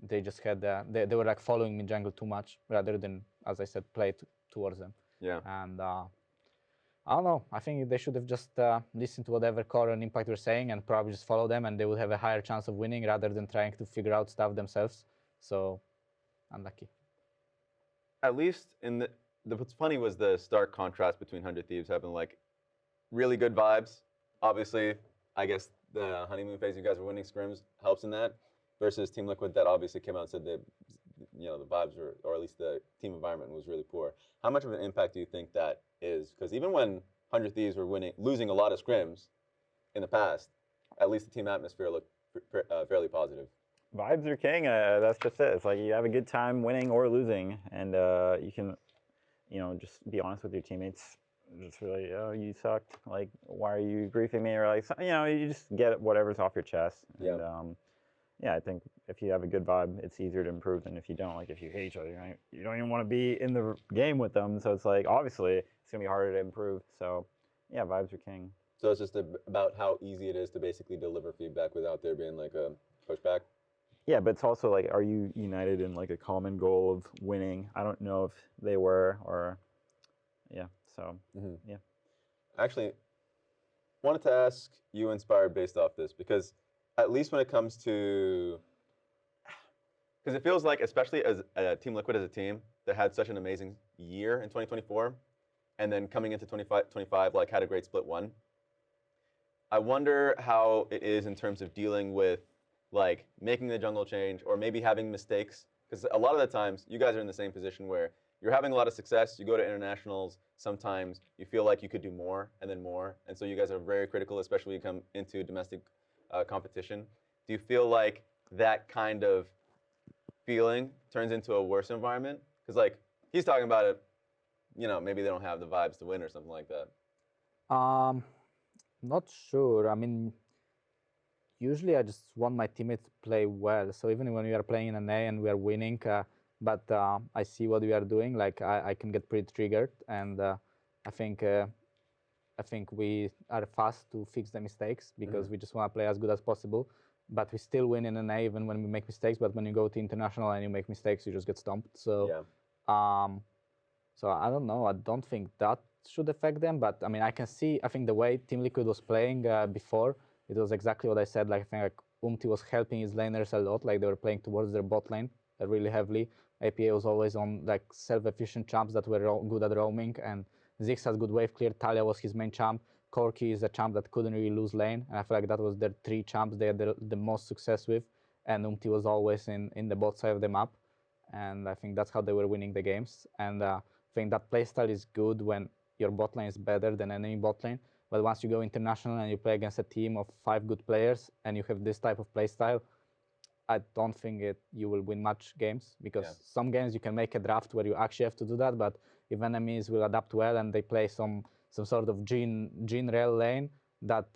they just had they were like following mid jungle too much rather than, as I said, play towards them. Yeah. And I don't know. I think they should have just listened to whatever Core and Impact were saying and probably just follow them, and they would have a higher chance of winning rather than trying to figure out stuff themselves. So, unlucky. At least in what's funny was the stark contrast between 100 Thieves having like really good vibes. Obviously, I guess the honeymoon phase, you guys were winning scrims, helps in that, versus Team Liquid that obviously came out and said that, you know, the vibes were, or at least the team environment was really poor. How much of an impact do you think that is? Because even when 100 Thieves were losing a lot of scrims in the past, at least the team atmosphere looked fairly positive. Vibes are king. That's just it. It's like you have a good time winning or losing, and you can, just be honest with your teammates. Just really, oh, you sucked. Like, why are you griefing me? Or like, you just get whatever's off your chest. Yeah. And yeah, I think if you have a good vibe, it's easier to improve than if you don't. Like, if you hate each other, right? You don't even want to be in the game with them. So it's like, obviously, it's gonna be harder to improve. So yeah, vibes are king. So it's just about how easy it is to basically deliver feedback without there being like a pushback. Yeah, but it's also like, are you united in like a common goal of winning? I don't know if they were, or yeah. So yeah. Actually, wanted to ask you, Inspired, based off this, because at least when it comes to, because it feels like, especially as Team Liquid as a team that had such an amazing year in 2024, and then coming into 25, like had a great split one. I wonder how it is in terms of dealing with like making the jungle change or maybe having mistakes, because a lot of the times you guys are in the same position where you're having a lot of success, you go to internationals, sometimes you feel like you could do more and then more, and so you guys are very critical, especially when you come into domestic competition. Do you feel like that kind of feeling turns into a worse environment? Because like he's talking about it, maybe they don't have the vibes to win or something like that. Not sure. I mean, usually I just want my teammates to play well. So even when we are playing in an A and we are winning, but I see what we are doing, like I can get pretty triggered, and I think we are fast to fix the mistakes because we just want to play as good as possible. But we still win in an A even when we make mistakes. But when you go to international and you make mistakes, you just get stomped. So so I don't know. I don't think that should affect them. But I mean, I think the way Team Liquid was playing before, it was exactly what I said. Like I think like Umti was helping his laners a lot. Like they were playing towards their bot lane really heavily. APA was always on like self-efficient champs that were good at roaming, and Ziggs has good wave clear. Talia was his main champ. Corki is a champ that couldn't really lose lane, and I feel like that was their three champs they had the most success with, and Umti was always in the bot side of the map, and I think that's how they were winning the games. And I think that playstyle is good when your bot lane is better than enemy bot lane, but once you go international and you play against a team of 5 good players and you have this type of playstyle, I don't think you will win much games, because some games you can make a draft where you actually have to do that, but if enemies will adapt well and they play some sort of Jhin rail lane that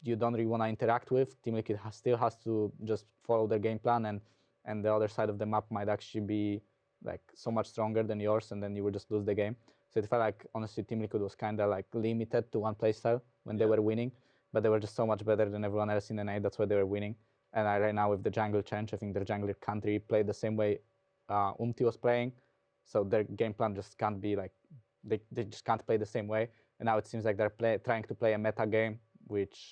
you don't really want to interact with, Team Liquid still has to just follow their game plan, and the other side of the map might actually be like so much stronger than yours, and then you will just lose the game. So it felt like, honestly, Team Liquid was kind of like limited to one playstyle when they were winning, but they were just so much better than everyone else in the night. That's why they were winning. And right now with the jungle change, I think their jungler can't really play the same way Umti was playing. So their game plan just can't be like, they just can't play the same way. And now it seems like they're trying to play a meta game, which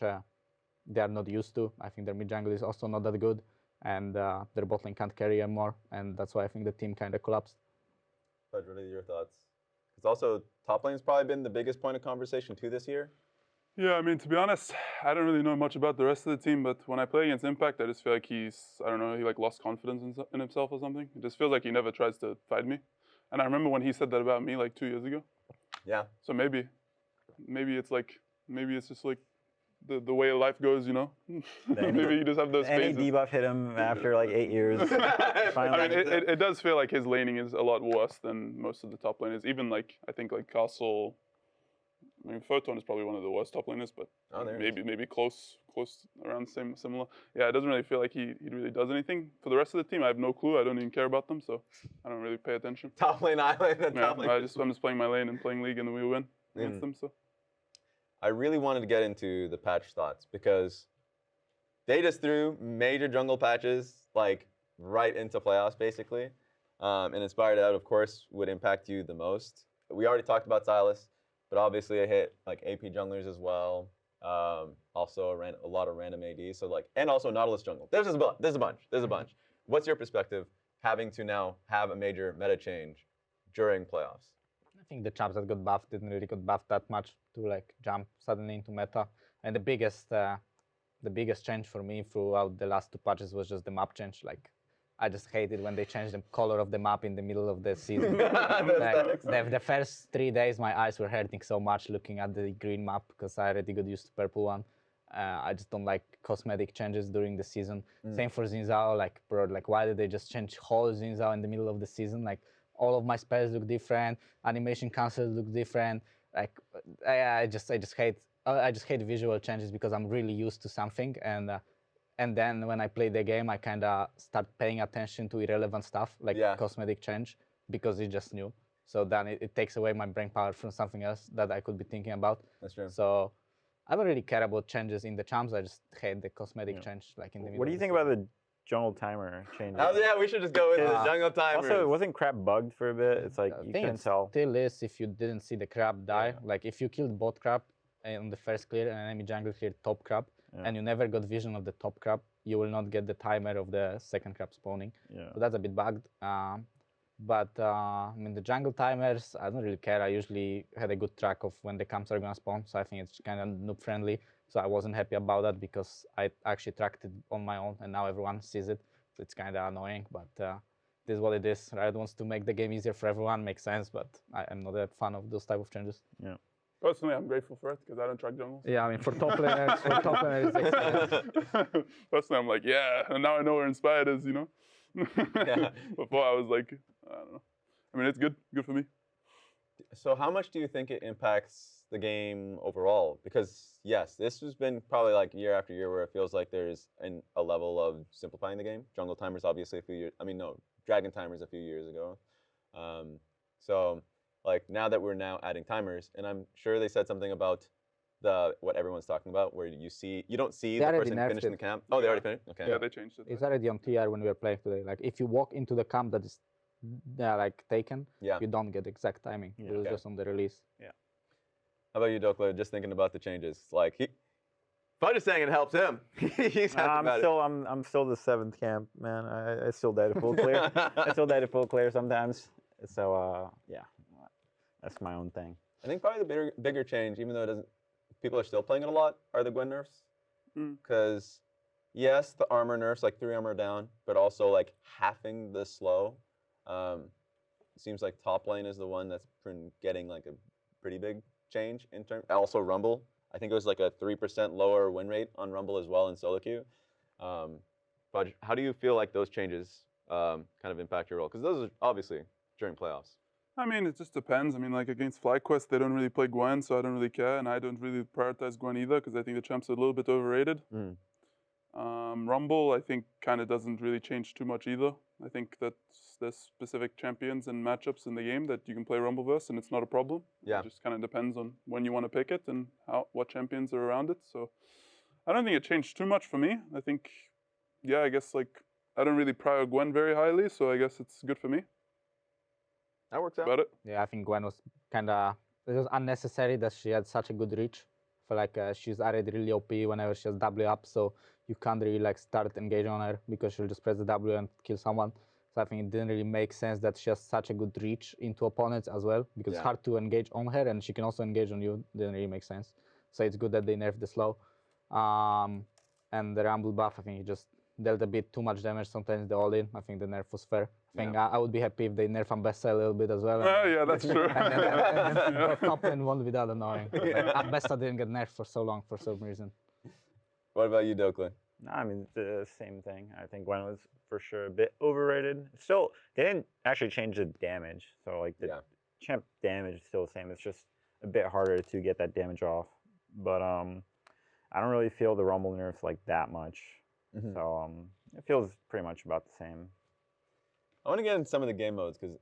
they are not used to. I think their mid jungle is also not that good, and their bot lane can't carry anymore. And that's why I think the team kind of collapsed. Fudge, what are your thoughts? Because also top lane's probably been the biggest point of conversation too this year. Yeah, I mean, to be honest, I don't really know much about the rest of the team, but when I play against Impact, I just feel like he like lost confidence in himself or something. It just feels like he never tries to fight me. And I remember when he said that about me like 2 years ago. Yeah. So maybe it's just like the way life goes, Maybe you just have those phases. Any debuff hit him after like 8 years. I mean, it does feel like his laning is a lot worse than most of the top laners. Even like, I think like Castle, I mean, Photon is probably one of the worst top laners, but maybe close around similar. Yeah, it doesn't really feel like he really does anything. For the rest of the team, I have no clue. I don't even care about them, so I don't really pay attention. Top lane island. Top lane. I'm just playing my lane and playing League, and then we win against them. So I really wanted to get into the patch thoughts, because they just threw major jungle patches like right into playoffs basically, and Inspired out, of course, would impact you the most. We already talked about Silas. But obviously, I hit like AP junglers as well. Also, a lot of random ADs. So like, and also Nautilus jungle. There's a bunch. What's your perspective having to now have a major meta change during playoffs? I think the champs that got buffed didn't really get buffed that much to like jump suddenly into meta. And the biggest change for me throughout the last 2 patches was just the map change. Like, I just hated when they changed the color of the map in the middle of the season. The first 3 days, my eyes were hurting so much looking at the green map, because I already got used to purple one. I just don't like cosmetic changes during the season. Same for Xin Zhao. Like, bro, like why did they just change whole Xin Zhao in the middle of the season? Like, all of my spells look different, animation cancels look different. Like, I just hate visual changes because I'm really used to something, and then when I play the game, I kind of start paying attention to irrelevant stuff like cosmetic change because it's just new. So then it takes away my brain power from something else that I could be thinking about. That's true. So I don't really care about changes in the champs. I just hate the cosmetic change, like in the middle. What do you think about the jungle timer changes? Oh yeah, we should just go with the jungle timer. Also, wasn't crab bugged for a bit? It's like you couldn't tell. Still is if you didn't see the crab die. Like if you killed both crab on the first clear and enemy jungle cleared top crab, and you never got vision of the top crab, you will not get the timer of the second crab spawning. So that's a bit bugged. But I mean, the jungle timers, I don't really care. I usually had a good track of when the camps are gonna spawn, so I think it's kind of noob friendly. So I wasn't happy about that because I actually tracked it on my own, and now everyone sees it. So it's kind of annoying, but this is what it is. Riot wants to make the game easier for everyone, makes sense, but I'm not a fan of those type of changes. Yeah. Personally, I'm grateful for it because I don't track jungles. Yeah, I mean, for top players, it's excellent. Personally, I'm like, yeah, and now I know where Inspired is, you know? Before I was like, I don't know. I mean, it's good for me. So how much do you think it impacts the game overall? Because yes, this has been probably like year after year where it feels like there's a level of simplifying the game. Jungle timers obviously Dragon timers a few years ago. So like now that we're now adding timers, and I'm sure they said something about what everyone's talking about, where you don't see the person finishing the camp. Oh, they already finished? Okay. Yeah, they changed it. It's already on TR when we were playing today. Like if you walk into the camp that is like taken, you don't get exact timing. It was just on the release. Yeah. How about you, Dhokla? Just thinking about the changes. Like Fudge is saying it helps him. He's happy about it. I'm still the 7th camp, man. I still die to full clear. I still die to full clear sometimes. So yeah, that's my own thing. I think probably the bigger change, even though people are still playing it a lot, are the Gwen nerfs. Because yes, the armor nerfs, like 3 armor down, but also like halving the slow. It seems like top lane is the one that's been getting like a pretty big change in terms. Also Rumble, I think it was like a 3% lower win rate on Rumble as well in solo queue. But how do you feel like those changes kind of impact your role? Because those are obviously during playoffs. I mean, it just depends. I mean, like against Flyquest, they don't really play Gwen, so I don't really care, and I don't really prioritize Gwen either because I think the champ's a little bit overrated. Rumble, I think, kind of doesn't really change too much either. I think that there's specific champions and matchups in the game that you can play Rumble versus, and it's not a problem. Yeah. It just kind of depends on when you want to pick it and what champions are around it. So I don't think it changed too much for me. I think, yeah, I guess like I don't really prior Gwen very highly, so I guess it's good for me. That works out. About it. Yeah, I think Gwen was it was unnecessary that she had such a good reach. I feel like she's already really OP whenever she has W up, so you can't really like start engage on her because she'll just press the W and kill someone. So I think it didn't really make sense that she has such a good reach into opponents as well, because it's hard to engage on her and she can also engage on you. Didn't really make sense. So it's good that they nerfed the slow. And the Rumble buff, I think it just dealt a bit too much damage sometimes the all-in. I think the nerf was fair. I think I would be happy if they nerf Ambessa a little bit as well. Yeah, that's true. and then the top lane won't be that annoying. Like, Ambessa didn't get nerfed for so long for some reason. What about you, Dhokla? No, I mean, the same thing. I think Gwen was for sure a bit overrated. Still, they didn't actually change the damage. So, like, the champ damage is still the same. It's just a bit harder to get that damage off. But I don't really feel the Rumble nerf like that much. So, it feels pretty much about the same. I want to get into some of the game modes because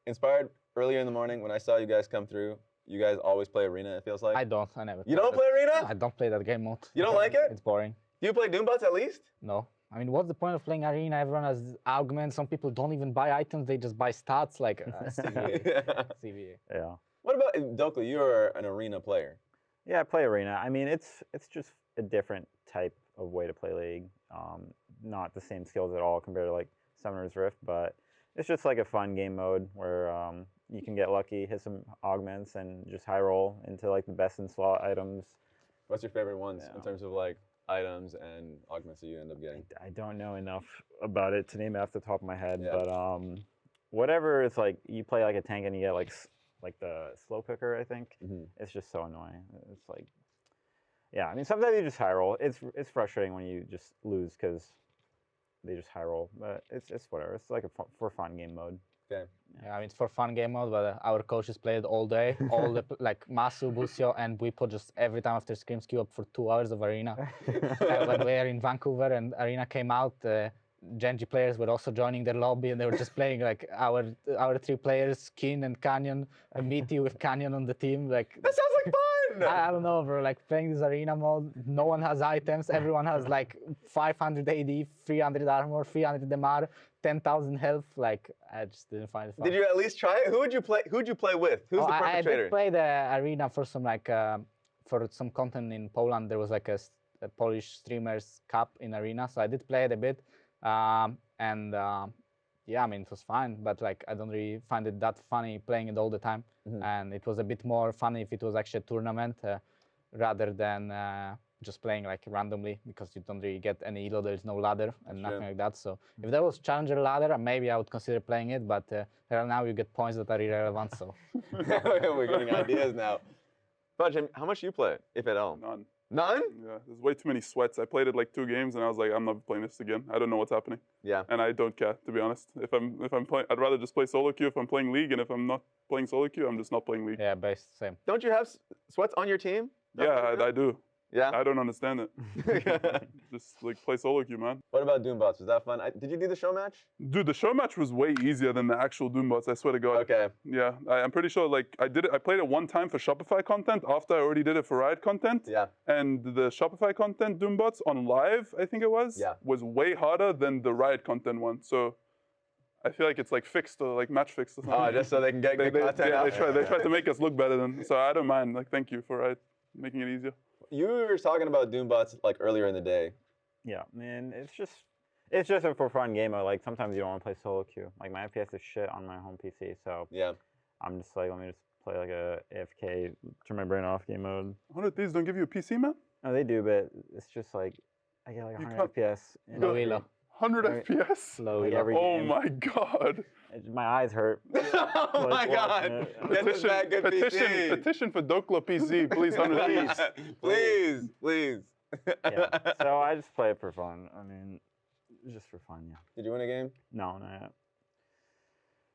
Inspired, earlier in the morning when I saw you guys come through, you guys always play Arena, it feels like. I don't. I never. You don't play Arena? I don't play that game mode. You don't like it? It's boring. Do you play Doombots at least? No. I mean, what's the point of playing Arena? Everyone has augments. Some people don't even buy items. They just buy stats like CVA. CVA. Yeah. What about, Dhokla, you're an Arena player. Yeah, I play Arena. I mean, it's just a different type of way to play League. Not the same skills at all compared to like Summoner's Rift, but it's just like a fun game mode where you can get lucky, hit some augments, and just high roll into like the best in slot items. What's your favorite ones in terms of like items and augments that you end up getting? I don't know enough about it to name it off the top of my head, but whatever it's like, you play like a tank and you get like the slow picker, I think. It's just so annoying. It's like, Yeah, I mean, sometimes you just high roll. It's frustrating when you just lose because they just high roll, but it's whatever. It's like for fun game mode. Okay. Yeah, I mean, it's for fun game mode, but our coaches played all day, all the like Masu, Busio, and we put just every time after scrims queue up for 2 hours of arena. When we were in Vancouver and arena came out, Genji players were also joining their lobby, and they were just playing like our 3 players, Kin and Canyon, and Meaty with Canyon on the team. Like That sounds like fun. I don't know, bro. Like playing this arena mode, no one has items. Everyone has like 500 AD, 300 armor, 300 MR, 10,000 health. Like I just didn't find it fun. Did you at least try it? Who'd you play with? Who's the I perpetrator? did play the arena for some for some content in Poland. There was like a Polish streamers cup in arena, so I did play it a bit. Yeah, I mean, it was fine, but like I don't really find it that funny playing it all the time. And it was a bit more funny if it was actually a tournament rather than just playing like randomly, because you don't really get any elo. There's no ladder and nothing like that. So if there was challenger ladder, maybe I would consider playing it. But right now you get points that are irrelevant. So we're getting ideas now. Fudge, how much do you play, if at all? None. None? Yeah, there's way too many sweats. I played it like 2 games, and I was like, I'm not playing this again. I don't know what's happening. Yeah. And I don't care, to be honest. If I'm playing, I'd rather just play solo queue if I'm playing League, and if I'm not playing solo queue, I'm just not playing League. yeah, based same. Don't you have sweats on your team? Yeah, I do. Yeah. I don't understand it. Just like play solo queue, man. What about Doombots? Was that fun? Did you do the show match? Dude, the show match was way easier than the actual Doombots, I swear to God. Okay. Yeah, I'm pretty sure, like, I played it one time for Shopify content after I already did it for Riot content. Yeah. And the Shopify content Doombots on live, I think it was, was way harder than the Riot content one. So I feel like it's like fixed or like match fixed or something. Oh, just so they can get good content yeah, out. they try to make us look better than, so I don't mind. Like, thank you for Riot making it easier. You were talking about Doombots like earlier in the day. Yeah, man, it's just a for fun game. Like sometimes you don't want to play solo queue. Like my FPS is shit on my home PC, so yeah, I'm just like, let me just play like a AFK, turn my brain off game mode. 100 Thieves don't give you a PC, man? No, they do, but it's just like I get like 100 FPS. Low elo. 100 FPS? Low like elo. every Oh game. my God. My eyes hurt. Oh my God. Get this back, good PC. Petition for Dhokla PC, please, 100 Thieves. Please. Yeah, so I just play it for fun. I mean, just for fun, yeah. Did you win a game? No, not yet.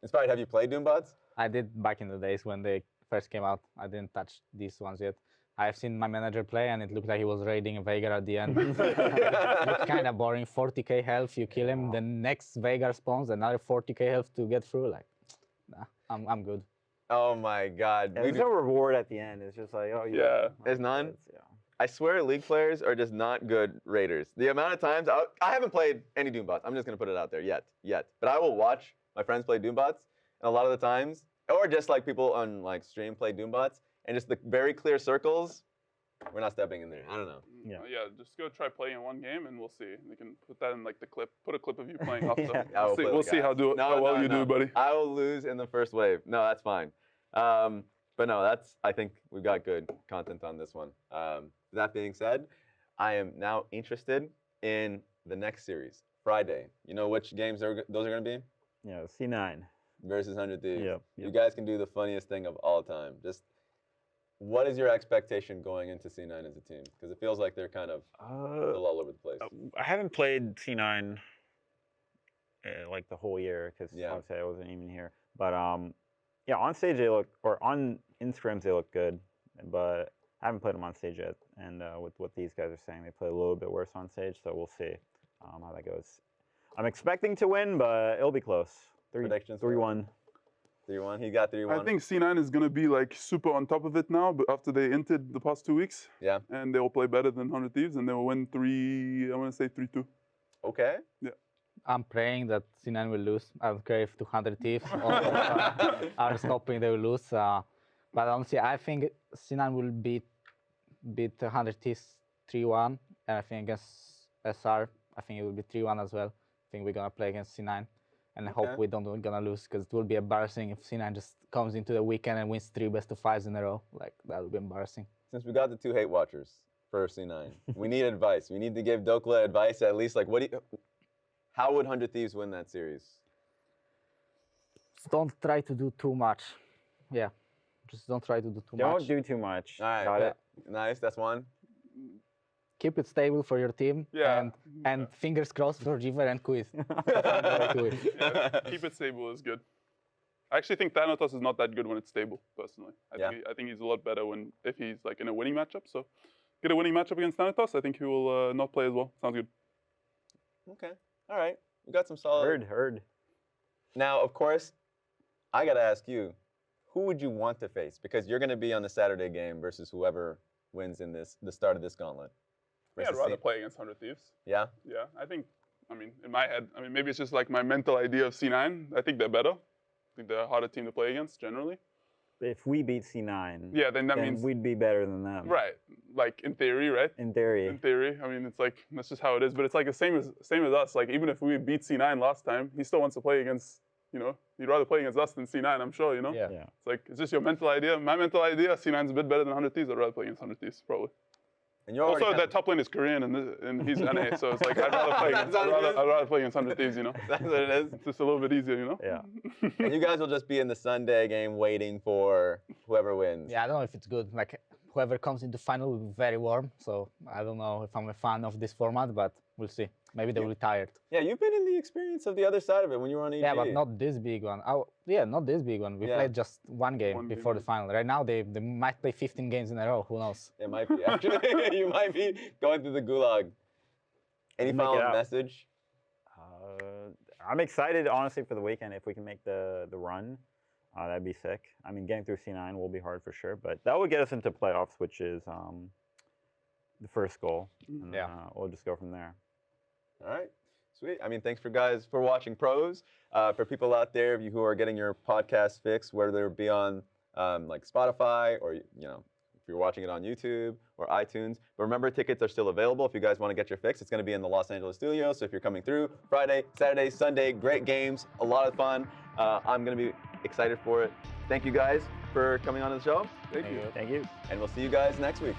Inspired, have you played Doombots? I did back in the days when they first came out. I didn't touch these ones yet. I've seen my manager play, and it looked like he was raiding a Veigar at the end. It's kind of boring. 40k health, you kill him, the next Veigar spawns, another 40k health to get through. Like, nah, I'm good. Oh my God. Yeah, there's no reward at the end. It's just like, oh yeah. There's none? Yeah. I swear League players are just not good raiders. The amount of times, I haven't played any Doombots. I'm just going to put it out there yet. But I will watch my friends play Doombots, and a lot of the times, or just like people on like stream play Doombots, and just the very clear circles, we're not stepping in there. I don't know. Yeah. Yeah, just go try playing one game and we'll see. We can put that in like the clip. Put a clip of you playing after. Yeah. We'll see how well you do, buddy. I will lose in the first wave. No, that's fine. But no, I think we've got good content on this one. That being said, I am now interested in the next series, Friday. You know which games those are going to be? Yeah, C9. Versus 100 Thieves. Yep. You guys can do the funniest thing of all time. Just, what is your expectation going into C9 as a team? Because it feels like they're kind of all over the place. I haven't played C9 like the whole year because obviously I wasn't even here. But yeah, on stage they look, or in scrims they look good, but I haven't played them on stage yet. And with what these guys are saying, they play a little bit worse on stage, so we'll see how that goes. I'm expecting to win, but it'll be close. Predictions? 3-1. 3-1. He got 3-1. I think C9 is going to be like super on top of it now, but after they entered the past 2 weeks. Yeah. And they will play better than 100 Thieves, and they will win 3-2. Okay. Yeah. I'm praying that C9 will lose. I don't care if 200 Thieves are stopping, they will lose. But honestly, I think C9 will beat 100 Thieves 3-1. And I think against SR, I think it will be 3-1 as well. I think we're going to play against C9. And I hope we don't gonna lose, because it will be embarrassing if C9 just comes into the weekend and wins 3 best-of-5s in a row. Like, that would be embarrassing. Since we got the 2 hate watchers for C9, we need advice. We need to give Dhokla advice at least. Like, how would 100 Thieves win that series? Just don't try to do too much. Yeah, just don't try to do too much. Don't do too much. All right. Got it. Nice. That's one. Keep it stable for your team. Yeah. And fingers crossed for Jiver and Quiz. Yeah, keep it stable is good. I actually think Thanatos is not that good when it's stable, personally. I think he's a lot better if he's like in a winning matchup. So get a winning matchup against Thanatos, I think he will not play as well. Sounds good. Okay. All right. We got some solid. Heard. Now, of course, I got to ask you, who would you want to face? Because you're going to be on the Saturday game versus whoever wins in the start of this gauntlet. Yeah, I'd rather play against 100 Thieves. Yeah? Yeah, in my head, maybe it's just like my mental idea of C9. I think they're better. I think they're a harder team to play against, generally. If we beat C9, yeah, then that means we'd be better than them. Right. Like, in theory, right? In theory. In theory. I mean, it's like, that's just how it is. But it's like the same as us. Like, even if we beat C9 last time, he still wants to play against, he'd rather play against us than C9, I'm sure, Yeah. It's like, is this your mental idea? My mental idea, C9's a bit better than 100 Thieves. I'd rather play against 100 Thieves, probably. And also, that top lane is Korean, and he's NA, so it's like, I'd rather play against 100 Thieves, That's what it is? It's just a little bit easier, Yeah. And you guys will just be in the Sunday game waiting for whoever wins. Yeah, I don't know if it's good. Like, whoever comes into final will be very warm, so I don't know if I'm a fan of this format, but we'll see. Maybe they will be tired. Yeah, you've been in the experience of the other side of it when you were on EG. Yeah, but not this big one. Not this big one. We played just one game before the final. Right now, they might play 15 games in a row. Who knows? It might be, actually. You might be going through the gulag. Any final message? I'm excited, honestly, for the weekend. If we can make the run, that'd be sick. I mean, getting through C9 will be hard for sure, but that would get us into playoffs, which is the first goal. And, we'll just go from there. All right, sweet. I mean, thanks for watching Pros. For people out there who are getting your podcast fix, whether it be on like Spotify or if you're watching it on YouTube or iTunes. But remember, tickets are still available if you guys want to get your fix. It's going to be in the Los Angeles studio. So if you're coming through Friday, Saturday, Sunday, great games, a lot of fun. I'm going to be excited for it. Thank you guys for coming on the show. Thank you. Thank you. And we'll see you guys next week.